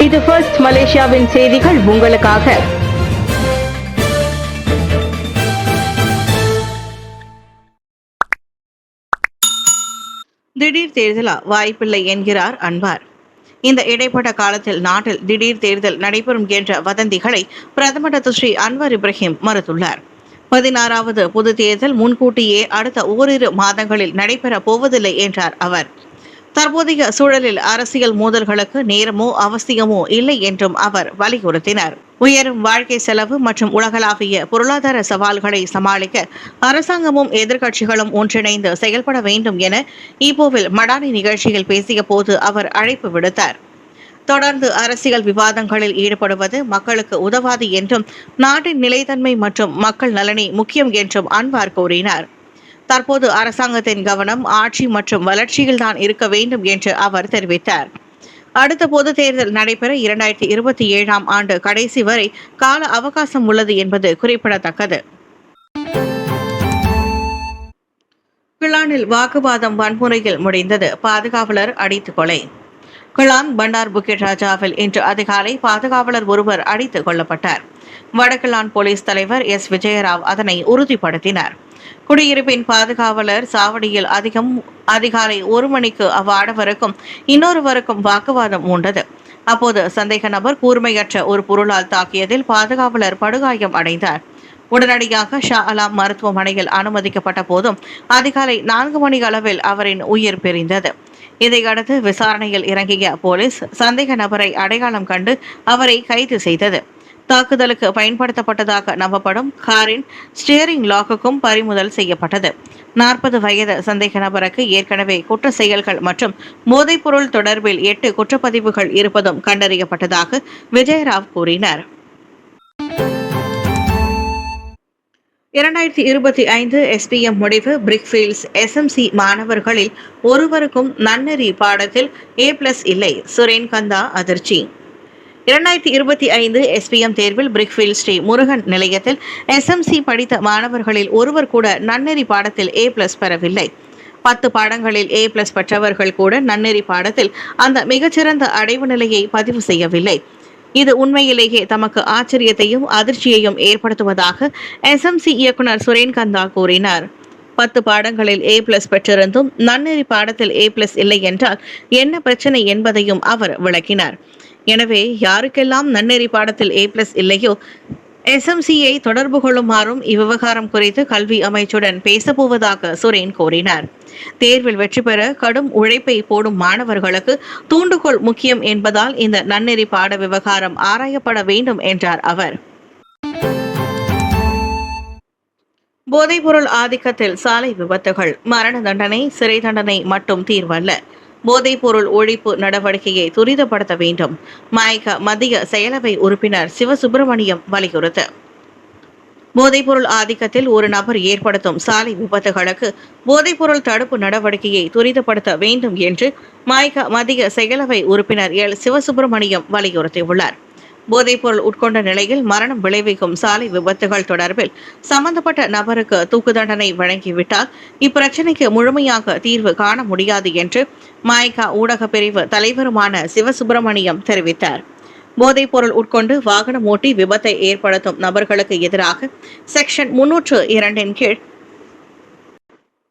இது ஃபர்ஸ்ட் மலேசியாவின் செய்திகள் உங்களுக்காக. திடீர் தேர்தலா வாய்ப்பில்லை என்கிறார் அன்வார். இந்த இடைப்பட்ட காலத்தில் நாட்டில் திடீர் தேர்தல் நடைபெறும் என்ற வதந்திகளை பிரதமர் ஸ்ரீ அன்வார் இப்ராஹிம் மறுத்துள்ளார். 16வது பொது தேர்தல் முன்கூட்டியே அடுத்த ஓரிரு மாதங்களில் நடைபெற போவதில்லை என்றார் அவர். தற்போதைய சூழலில் அரசியல் மோதல்களுக்கு நேரமோ அவசியமோ இல்லை என்றும் அவர் வலியுறுத்தினார். உயரும் வாழ்க்கை செலவு மற்றும் உலகளாவிய பொருளாதார சவால்களை சமாளிக்க அரசாங்கமும் எதிர்க்கட்சிகளும் ஒன்றிணைந்து செயல்பட வேண்டும் என ஈப்போவில் மடானி நிகழ்ச்சியில் பேசிய போது அவர் அழைப்பு விடுத்தார். தொடர்ந்து அரசியல் விவாதங்களில் ஈடுபடுவது மக்களுக்கு உதவாது என்றும் நாட்டின் நிலைத்தன்மை மற்றும் மக்கள் நலனே முக்கியம் என்றும் அன்வார் கூறினார். தற்போது அரசாங்கத்தின் கவனம் ஆட்சி மற்றும் வளர்ச்சியில்தான் இருக்க வேண்டும் என்று அவர் தெரிவித்தார். அடுத்த பொது தேர்தல் நடைபெற 2027ஆம் ஆண்டு கடைசி வரை கால அவகாசம் உள்ளது என்பது குறிப்பிடத்தக்கது. கிளானில் வாக்குவாதம் வன்முறையில் முடிந்தது. பாதுகாவலர் அடித்துக் கொலை. கிளான் பண்டார் புக்கிட் ராஜாவில் இன்று அதிகாலை பாதுகாவலர் ஒருவர் அடித்துக் கொல்லப்பட்டார். வடகிளான் போலீஸ் தலைவர் எஸ் விஜயராவ் அதனை உறுதிப்படுத்தினார். குடியிருப்பின் பாதுகாவலர் சாவடியில் அதிகாலை 1 மணிக்கு அவ்வாடவருக்கும் இன்னொருவருக்கும் வாக்குவாதம் உண்டது. அப்போது சந்தேக நபர் கூர்மையற்ற ஒரு பொருளால் தாக்கியதில் பாதுகாவலர் படுகாயம் அடைந்தார். உடனடியாக ஷா அலாம் மருத்துவமனையில் அனுமதிக்கப்பட்ட போதும் அதிகாலை 4 மணி அளவில் அவரின் உயிர் பிரிந்தது. இதையடுத்து விசாரணையில் இறங்கிய போலீஸ் சந்தேக நபரை அடையாளம் கண்டு அவரை கைது செய்தது. தாக்குதலுக்கு பயன்படுத்தப்பட்டதாக நம்பப்படும் காரின் ஸ்டியரிங் லாக்குக்கும் பறிமுதல் செய்யப்பட்டது. 40 வயது சந்தேக நபருக்கு ஏற்கனவே குற்ற செயல்கள் மற்றும் போதைப்பொருள் தொடர்பில் 8 குற்றப்பதிவுகள் இருப்பதும் கண்டறியப்பட்டதாக விஜயராவ் கூறினார். 2025 SPM முடிவு. பிரிக்ஃபீல்ட்ஸ் SMC மாணவர்களில் ஒருவருக்கும் நன்னெறி பாடத்தில் A+ இல்லை. சுரேன்கந்தா அதிர்ச்சி. 2025 SPM தேர்வில் பிரிக்ஃபீல்ட் ஸ்ரீ முருகன் நிலையத்தில் SMC படித்த மாணவர்களில் ஒருவர் கூட நன்னெறி பாடத்தில் A+ பெறவில்லை. 10 பாடங்களில் A+ பெற்றவர்கள் கூட நன்னெறி பாடத்தில் அந்த மிகச்சிறந்த அடைவு நிலையை பதிவு செய்யவில்லை. இது உண்மையிலேயே தமக்கு ஆச்சரியத்தையும் அதிர்ச்சியையும் ஏற்படுத்துவதாக SMC இயக்குனர் சுரேன்கந்தா கூறினார். 10 பாடங்களில் A+ பெற்றிருந்தும் நன்னெறி பாடத்தில் A+ இல்லை என்றால் என்ன பிரச்சனை என்பதையும் அவர் விளக்கினார். எனவே யாருக்கெல்லாம் நன்னெறி பாடத்தில் A+ இல்லையோ SMCயை தொடர்பு கொள்ளுமாறும் இவ்விவகாரம் குறித்து கல்வி அமைச்சுடன் பேசப்போவதாக சுரேன் கூறினார். தேர்வில் வெற்றி பெற கடும் உழைப்பை போடும் மாணவர்களுக்கு தூண்டுகோல் முக்கியம் என்பதால் இந்த நன்னெறி பாட விவகாரம் ஆராயப்பட வேண்டும் என்றார் அவர். போதைப்பொருள் ஆதிக்கத்தில் சாலை விபத்துகள். மரண தண்டனை சிறை தண்டனை மட்டும் தீர்வல்ல. போதைப்பொருள் ஒழிப்பு நடவடிக்கையை துரிதப்படுத்த வேண்டும். மத்திய செயலவை உறுப்பினர் சிவசுப்பிரமணியம் வலியுறுத்து. போதைப்பொருள் ஆதிக்கத்தில் ஒரு நபர் ஏற்படுத்தும் சாலை விபத்துகளுக்கு போதைப்பொருள் தடுப்பு நடவடிக்கையை துரிதப்படுத்த வேண்டும் என்று மத்திய செயலவை உறுப்பினர் எல் சிவசுப்பிரமணியம் வலியுறுத்தியுள்ளார். போதைப்பொருள் உட்கொண்ட நிலையில் மரணம் விளைவிக்கும் சாலை விபத்துகள் தொடர்பில் சம்பந்தப்பட்ட நபருக்கு தூக்கு தண்டனை வழங்கிவிட்டால் இப்பிரச்சினைக்கு முழுமையாக தீர்வு காண முடியாது என்று ஊடக பிரிவு தலைவருமான சிவசுப்பிரமணியம் தெரிவித்தார். போதைப்பொருள் உட்கொண்டு வாகனம் ஓட்டி விபத்தை ஏற்படுத்தும் நபர்களுக்கு எதிராக செக்ஷன் 302 கீழ்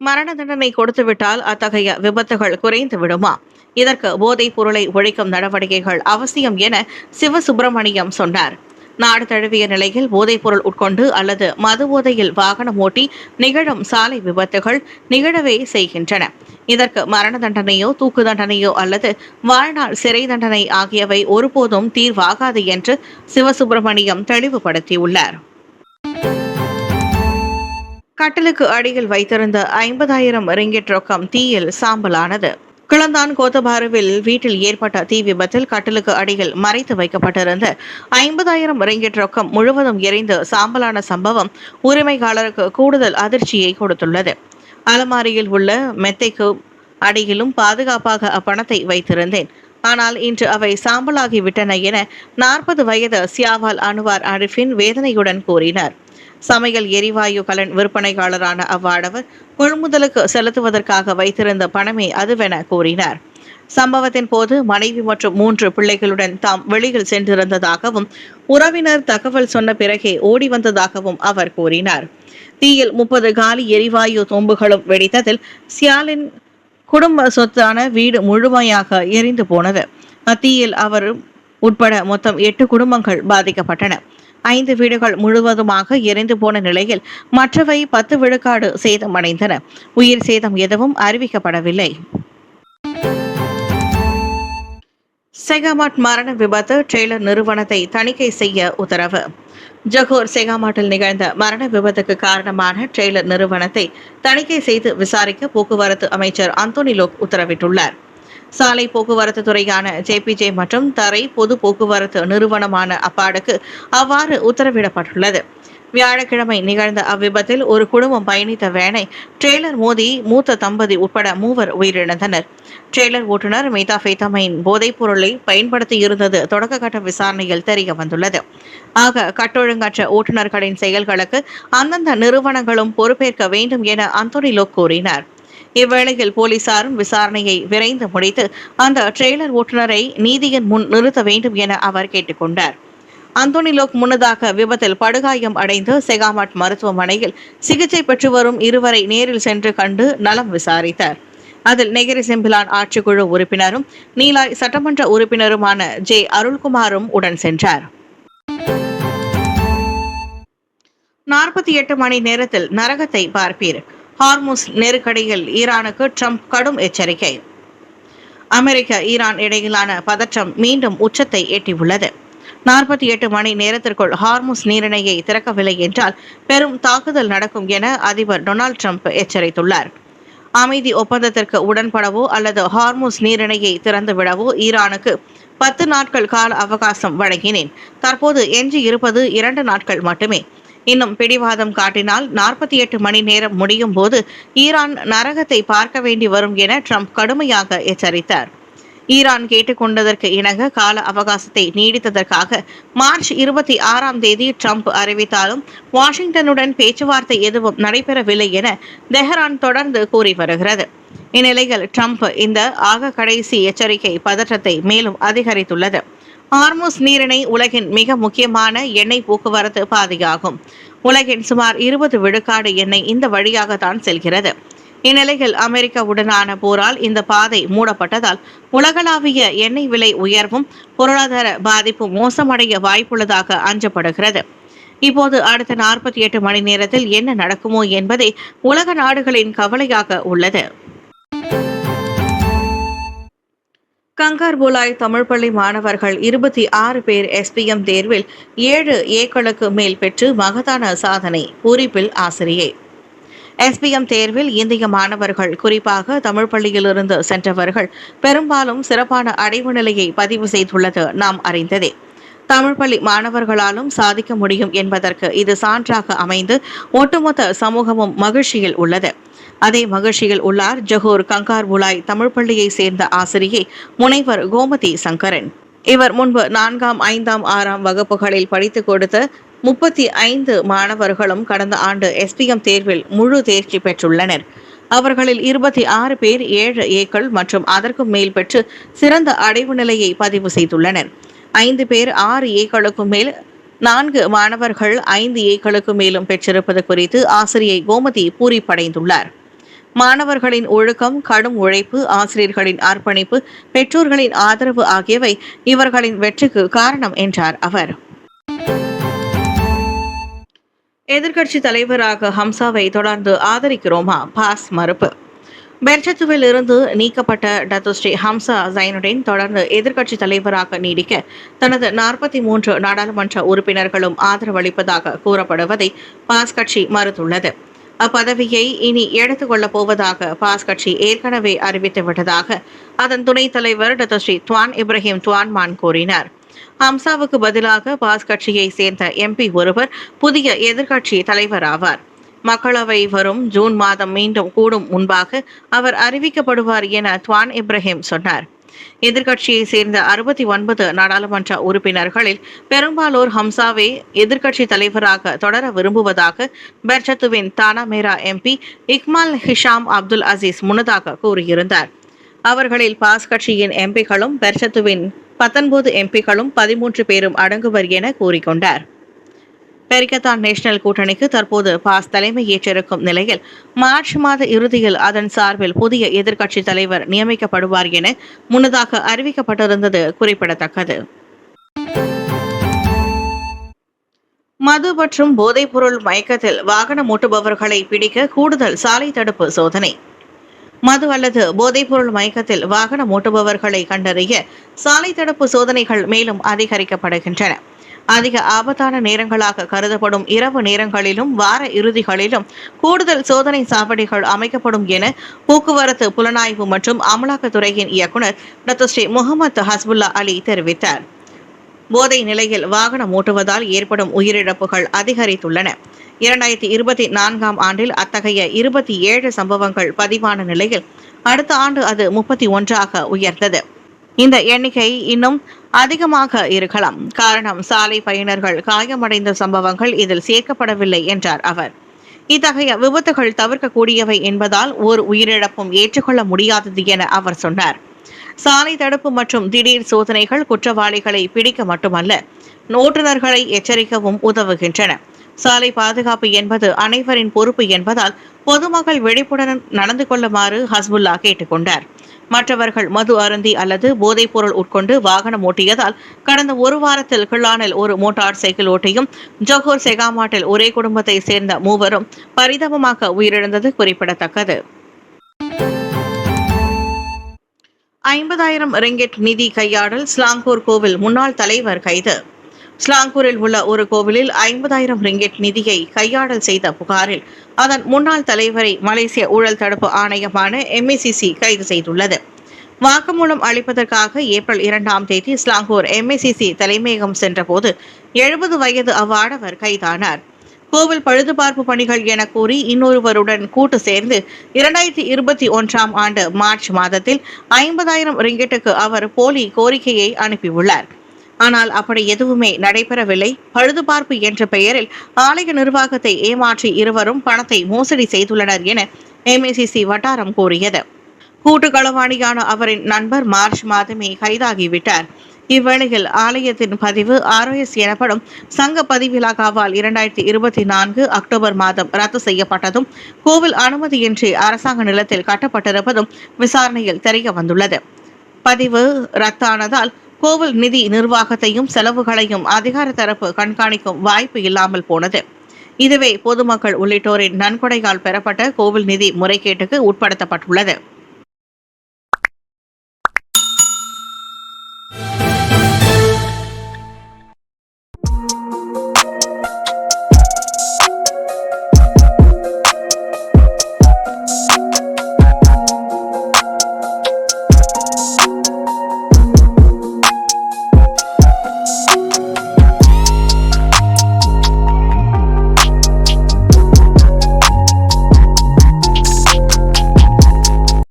மரண தண்டனை கொடுத்துவிட்டால் அத்தகைய விபத்துகள் குறைந்து விடுமா? இதற்கு போதைப் பொருளை ஒழிக்கும் நடவடிக்கைகள் அவசியம் என சிவசுப்பிரமணியம் சொன்னார். நாடு தழுவிய நிலையில் போதைப்பொருள் உட்கொண்டு அல்லது மது போதையில் வாகனம் ஓட்டி நிகழும் சாலை விபத்துகள் நிகழவே செய்கின்றன. இதற்கு மரண தண்டனையோ தூக்கு தண்டனையோ அல்லது வாழ்நாள் சிறை தண்டனை ஆகியவை ஒருபோதும் தீர்வாகாது என்று சிவசுப்பிரமணியம் தெளிவுபடுத்தியுள்ளார். கட்டலுக்கு அடியில் வைத்திருந்த 50,000 ரிங்கிட் ரொக்கம் தீயில் சாம்பலானது. கிளந்தான் கோத்தபாருவில் வீட்டில் ஏற்பட்ட தீ விபத்தில் கட்டலுக்கு அடியில் மறைத்து வைக்கப்பட்டிருந்த 50,000 ரிங்கிட் ரொக்கம் முழுவதும் எரிந்து சாம்பலான சம்பவம் உரிமையாளருக்கு கூடுதல் அதிர்ச்சியை கொடுத்துள்ளது. அலமாரியில் உள்ள மெத்தைக்கு அடியிலும் பாதுகாப்பாக அப்பணத்தை வைத்திருந்தேன். ஆனால் இன்று அவை சாம்பலாகிவிட்டன என 40 வயது சியாவால் அன்வார் அரிஃபின் வேதனையுடன் கூறினார். சமையல் எரிவாயு கலன் விற்பனையாளரான அவ்வாடவர் கொள்முதலுக்கு செலுத்துவதற்காக வைத்திருந்த பணமே அதுவென கூறினார். சம்பவத்தின் போது மனைவி மற்றும் 3 பிள்ளைகளுடன் தாம் வெளியில் சென்றிருந்ததாகவும் உறவினர் தகவல் சொன்ன பிறகே ஓடி வந்ததாகவும் அவர் கூறினார். தீயில் 30 காலி எரிவாயு தொம்புகளும் வெடித்ததில் சியாலின் குடும்ப சொத்தான வீடு முழுமையாக எரிந்து போனது. அத்தீயில் அவர் உட்பட மொத்தம் 8 குடும்பங்கள் பாதிக்கப்பட்டன. 5 வீடுகள் முழுவதுமாக எரிந்து போன நிலையில் மற்றவை 10 விழுக்காடு சேதமடைந்தன. உயிர் சேதம் எதுவும் அறிவிக்கப்படவில்லை. செகாமாட் மரண விபத்து ட்ரெய்லர் நிறுவனத்தை தணிக்கை செய்ய உத்தரவு. ஜொஹூர் செகாமாட்டில் நிகழ்ந்த மரண விபத்துக்கு காரணமான ட்ரெய்லர் நிறுவனத்தை தணிக்கை செய்து விசாரிக்க போக்குவரத்து அமைச்சர் அந்தோனி லோக் உத்தரவிட்டுள்ளார். சாலை போக்குவரத்து துறையான ஜேபிஜே மற்றும் தரை பொது போக்குவரத்து நிறுவனமான அப்பாடுக்கு அவ்வாறு உத்தரவிடப்பட்டுள்ளது. வியாழக்கிழமை நிகழ்ந்த அவ்விபத்தில் ஒரு குடும்பம் பயணித்த வேனை ட்ரெய்லர் மோதி மூத்த தம்பதி உட்பட 3 உயிரிழந்தனர். ட்ரெய்லர் ஓட்டுநர் மெதாபெத்தமைன் போதைப் பொருளை பயன்படுத்தியிருந்தது தொடக்க கட்ட விசாரணையில் தெரிய வந்துள்ளது. ஆக கட்டொழுங்கற்ற ஓட்டுநர்களின் செயல்களுக்கு அந்தந்த நிறுவனங்களும் பொறுப்பேற்க வேண்டும் என அந்தோனி லோக் கூறினார். இவ்வேளையில் போலீசாரும் விசாரணையை விரைந்து முடித்து அந்த ட்ரெய்லர் ஓட்டுநரை நீதியின் முன் நிறுத்த வேண்டும் என அவர் கேட்டுக்கொண்டார். அந்தோனி லோக் முன்னதாக விபத்தில் படுகாயம் அடைந்து செகாமாட் மருத்துவமனையில் சிகிச்சை பெற்று வரும் இருவரை நேரில் சென்று கண்டு நலம் விசாரித்தார். அதில் நெகிரி செம்பிலான் ஆட்சிக்குழு உறுப்பினரும் நீலாய் சட்டமன்ற உறுப்பினருமான ஜே அருள்குமாரும் உடன் சென்றார். 48 மணி நேரத்தில் நரகத்தை பார்ப்பீர். ஹார்முஸ் நெருக்கடியில் ஈரானுக்கு ட்ரம்ப் கடும் எச்சரிக்கை. அமெரிக்க ஈரான் இடையிலான பதற்றம் மீண்டும் உச்சத்தை எட்டியுள்ளது. 48 மணி நேரத்திற்குள் ஹார்முஸ் நீரிணையை திறக்கவில்லை என்றால் பெரும் தாக்குதல் நடக்கும் என அதிபர் டொனால்டு ட்ரம்ப் எச்சரித்துள்ளார். அமைதி ஒப்பந்தத்திற்கு உடன்படவோ அல்லது ஹார்முஸ் நீரிணையை திறந்துவிடவோ ஈரானுக்கு 10 நாட்கள் கால அவகாசம் வழங்கினேன். தற்போது எஞ்சி இருப்பது 2 நாட்கள் மட்டுமே. இன்னும் பிடிவாதம் காட்டினால் 48 மணி நேரம் முடியும் போது ஈரான் நரகத்தை பார்க்க வேண்டி வரும் என ட்ரம்ப் கடுமையாக எச்சரித்தார். ஈரான் கேட்டுக்கொண்டதற்கு இணங்க கால அவகாசத்தை நீடித்ததற்காக மார்ச் 26ஆம் தேதி ட்ரம்ப் அறிவித்தாலும் வாஷிங்டனுடன் பேச்சுவார்த்தை எதுவும் நடைபெறவில்லை என தெஹ்ரான் தொடர்ந்து கூறி வருகிறது. இந்நிலையில் ட்ரம்ப் இந்த ஆக கடைசி எச்சரிக்கை பதற்றத்தை மேலும் அதிகரித்துள்ளது. ஹார்முஸ் நீரிணை உலகின் மிக முக்கியமான எண்ணெய் போக்குவரத்து பாதையாகும். உலகின் சுமார் 20 விழுக்காடு எண்ணெய் இந்த வழியாகத்தான் செல்கிறது. இந்நிலையில் அமெரிக்காவுடனான போரால் இந்த பாதை மூடப்பட்டதால் உலகளாவிய எண்ணெய் விலை உயர்வும் பொருளாதார பாதிப்பு மோசமடைய வாய்ப்புள்ளதாக அஞ்சப்படுகிறது. இப்போது அடுத்த 48 மணி நேரத்தில் என்ன நடக்குமோ என்பதே உலக நாடுகளின் கவலையாக உள்ளது. கங்கார்புலாய் தமிழ் பள்ளி மாணவர்கள் 26 பேர் SPM தேர்வில் 7 ஏக்களுக்கு மேல் பெற்று மகத்தான சாதனை. பூரிப்பில் ஆசிரியை. SPM தேர்வில் இந்திய மாணவர்கள், குறிப்பாக தமிழ் பள்ளியிலிருந்து சென்றவர்கள் பெரும்பாலும் சிறப்பான அடைவு நிலையை பதிவு செய்துள்ளது நாம் அறிந்ததே. தமிழ் பள்ளி மாணவர்களாலும் சாதிக்க முடியும் என்பதற்கு இது சான்றாக அமைந்து ஒட்டுமொத்த சமூகமும் மகிழ்ச்சியில் உள்ளது. அதே மகிழ்ச்சியில் உள்ளார் ஜொஹூர் கங்கார்புலாய் தமிழ் பள்ளியை சேர்ந்த ஆசிரியை முனைவர் கோமதி சங்கரன். இவர் முன்பு 4ஆம் 5ஆம் 6ஆம் வகுப்புகளில் படித்துக் கொடுத்த 35 மாணவர்களும் கடந்த ஆண்டு SPM தேர்வில் முழு தேர்ச்சி பெற்றுள்ளனர். அவர்களில் 26 பேர் 7 ஏக்கள் மற்றும் அதற்கும் மேல் பெற்று சிறந்த அடைவு நிலையை பதிவு செய்துள்ளனர். 5 பேர் 6 ஏக்களுக்கும் மேல், 4 மாணவர்கள் 5 ஏக்களுக்கு மேலும் பெற்றிருப்பது குறித்து ஆசிரியை கோமதி பூரிப்படைந்துள்ளார். மாணவர்களின் ஒழுக்கம், கடும் உழைப்பு, ஆசிரியர்களின் அர்ப்பணிப்பு, பெற்றோர்களின் ஆதரவு ஆகியவை இவர்களின் வெற்றிக்கு காரணம் என்றார் அவர். எதிர்க்கட்சி தலைவராக ஹம்சாவை தொடர்ந்து ஆதரிக்கிறோமா? பாஸ் மறுப்பு. பெர்சத்துவில் இருந்து நீக்கப்பட்ட டத்துஸ்ரீ ஹம்சா ஜைனுடன் தொடர்ந்து எதிர்க்கட்சி தலைவராக நீடிக்க தனது 43 நாடாளுமன்ற உறுப்பினர்களும் ஆதரவளிப்பதாக கூறப்படுவதை பாஸ் கட்சி மறுத்துள்ளது. அப்பதவியை இனி எடுத்துக் கொள்ளப் போவதாக பாஸ் கட்சி ஏற்கனவே அறிவித்துவிட்டதாக அதன் துணைத் தலைவர் டத்துஸ்ரீ துவான் இப்ராஹிம் துவான்மான் கூறினார். ஹம்சாவுக்கு பதிலாக பாஸ் கட்சியை சேர்ந்த MP ஒருவர் புதிய எதிர்க்கட்சி தலைவர் ஆவார். மக்களவை வரும் ஜூன் மாதம் மீண்டும் கூடும் முன்பாக அவர் அறிவிக்கப்படுவார் என துவான் இப்ராஹிம் சொன்னார். எதிர்க்கட்சியை சேர்ந்த 69 நாடாளுமன்ற உறுப்பினர்களில் பெரும்பாலோர் ஹம்சாவை எதிர்க்கட்சி தலைவராக தொடர விரும்புவதாக பெர்சத்துவின் தானா மேரா MP இக்மால் ஹிஷாம் அப்துல் அசீஸ் முன்னதாக கூறியிருந்தார். அவர்களில் பாஸ் கட்சியின் எம்பிக்களும் பெர்சத்துவின் 19 எம்பிக்களும் 13 பேரும் அடங்குவர் என கூறிக்கொண்டார். பெரிக்கத்தான் நேஷனல் கூட்டணிக்கு தற்போது பாஸ் தலைமை ஏற்றிருக்கும் நிலையில் மார்ச் மாத இறுதியில் அதன் சார்பில் புதிய எதிர்க்கட்சித் தலைவர் நியமிக்கப்படுவார் என முன்னதாக அறிவிக்கப்பட்டிருந்தது குறிப்பிடத்தக்கது. மது மற்றும் போதைப்பொருள் மயக்கத்தில் வாகனம் ஓட்டுபவர்களை பிடிக்க கூடுதல் சாலை தடுப்பு சோதனை. மது அல்லது போதைப்பொருள் மயக்கத்தில் வாகனம் ஓட்டுபவர்களை கண்டறிய சாலை தடுப்பு சோதனைகள் மேலும் அதிகரிக்கப்படுகின்றன. அதிக ஆபத்தான நேரங்களாக கருதப்படும் இரவு நேரங்களிலும் வார இறுதிகளிலும் கூடுதல் சோதனை சாவடிகள் அமைக்கப்படும் என போக்குவரத்து புலனாய்வு மற்றும் அமலாக்கத்துறையின் இயக்குநர் டாக்டர் ஸ்ரீ முகமது ஹஸ்புல்லா அலி தெரிவித்தார். போதை நிலையில் வாகனம் ஓட்டுவதால் ஏற்படும் உயிரிழப்புகள் அதிகரித்துள்ளன. 2024ஆம் ஆண்டில் அத்தகைய 27 சம்பவங்கள் பதிவான நிலையில் அடுத்த ஆண்டு அது 31ஆக உயர்ந்தது. இந்த எண்ணிக்கை இன்னும் அதிகமாக இருக்கலாம். காரணம், சாலை பயணர்கள் காயமடைந்த சம்பவங்கள் இதில் சேர்க்கப்படவில்லை என்றார் அவர். இத்தகைய விபத்துகள் தவிர்க்கக்கூடியவை என்பதால் ஓர் உயிரிழப்பும் ஏற்றுக்கொள்ள முடியாதது என அவர் சொன்னார். சாலை தடுப்பு மற்றும் திடீர் சோதனைகள் குற்றவாளிகளை பிடிக்க மட்டுமல்ல, ஓட்டுநர்களை எச்சரிக்கவும் உதவுகின்றன. சாலை பாதுகாப்பு என்பது அனைவரின் பொறுப்பு என்பதால் பொதுமக்கள் விழிப்புடன் நடந்து கொள்ளுமாறு ஹஸ்புல்லா கேட்டுக்கொண்டார். மற்றவர்கள் மது அருந்தி அல்லது போதைப் பொருள் உட்கொண்டு வாகனம் ஓட்டியதால் கடந்த ஒரு வாரத்தில் கிள்ளானில் ஒரு மோட்டார் சைக்கிள் ஓட்டியும் ஜொஹூர் செகாமாட்டில் ஒரே குடும்பத்தை சேர்ந்த 3 பரிதாபமாக உயிரிழந்தது குறிப்பிடத்தக்கது. 50,000 ரிங்கெட் நிதி கையாடல். ஸ்லாங்கூர் கோவில் முன்னாள் தலைவர் கைது. ஸ்லாங்கூரில் உள்ள ஒரு கோவிலில் 50,000 ரிங்கெட் நிதியை கையாடல் செய்த புகாரில் அதன் முன்னாள் தலைவரை மலேசிய ஊழல் தடுப்பு ஆணையமான MACC கைது செய்துள்ளது. வாக்குமூலம் அளிப்பதற்காக ஏப்ரல் 2ஆம் தேதி ஸ்லாங்கூர் MACC தலைமையகம் சென்றபோது 70 வயது அவ்வாடவர் கைதானார். கோவில் பழுதுபார்ப்பு பணிகள் என கூறி இன்னொருவருடன் கூட்டு சேர்ந்து 2021ஆம் ஆண்டு மார்ச் மாதத்தில் 50,000 ரிங்கெட்டுக்கு அவர் போலி கோரிக்கையை அனுப்பியுள்ளார். ஆனால் அப்படி எதுவுமே நடைபெறவில்லை. பழுதுபார்ப்பு என்ற பெயரில் ஆலய நிர்வாகத்தை ஏமாற்றி இருவரும் பணத்தை மோசடி செய்துள்ளனர் என MACC வட்டாரம் கூறியது. கூட்டு களவாணியான அவரின் நண்பர் மார்ச் மாதமே கைதாகிவிட்டார். இவ்வேளையில் ஆலயத்தின் பதிவு ROS எனப்படும் சங்க பதிவிலாகாவால் 2024 அக்டோபர் மாதம் ரத்து செய்யப்பட்டதும் கோவில் அனுமதியின்றி அரசாங்க நிலத்தில் கட்டப்பட்டிருப்பதும் விசாரணையில் தெரிய வந்துள்ளது. பதிவு ரத்தானதால் கோவில் நிதி நிர்வாகத்தையும் செலவுகளையும் அதிகார தரப்பு கண்காணிக்கும் வாய்ப்பு இல்லாமல் போனது. இதுவே பொதுமக்கள் உள்ளிட்டோரின் நன்கொடையால் பெறப்பட்ட கோவில் நிதி முறைகேட்டுக்கு உட்படுத்தப்பட்டுள்ளது.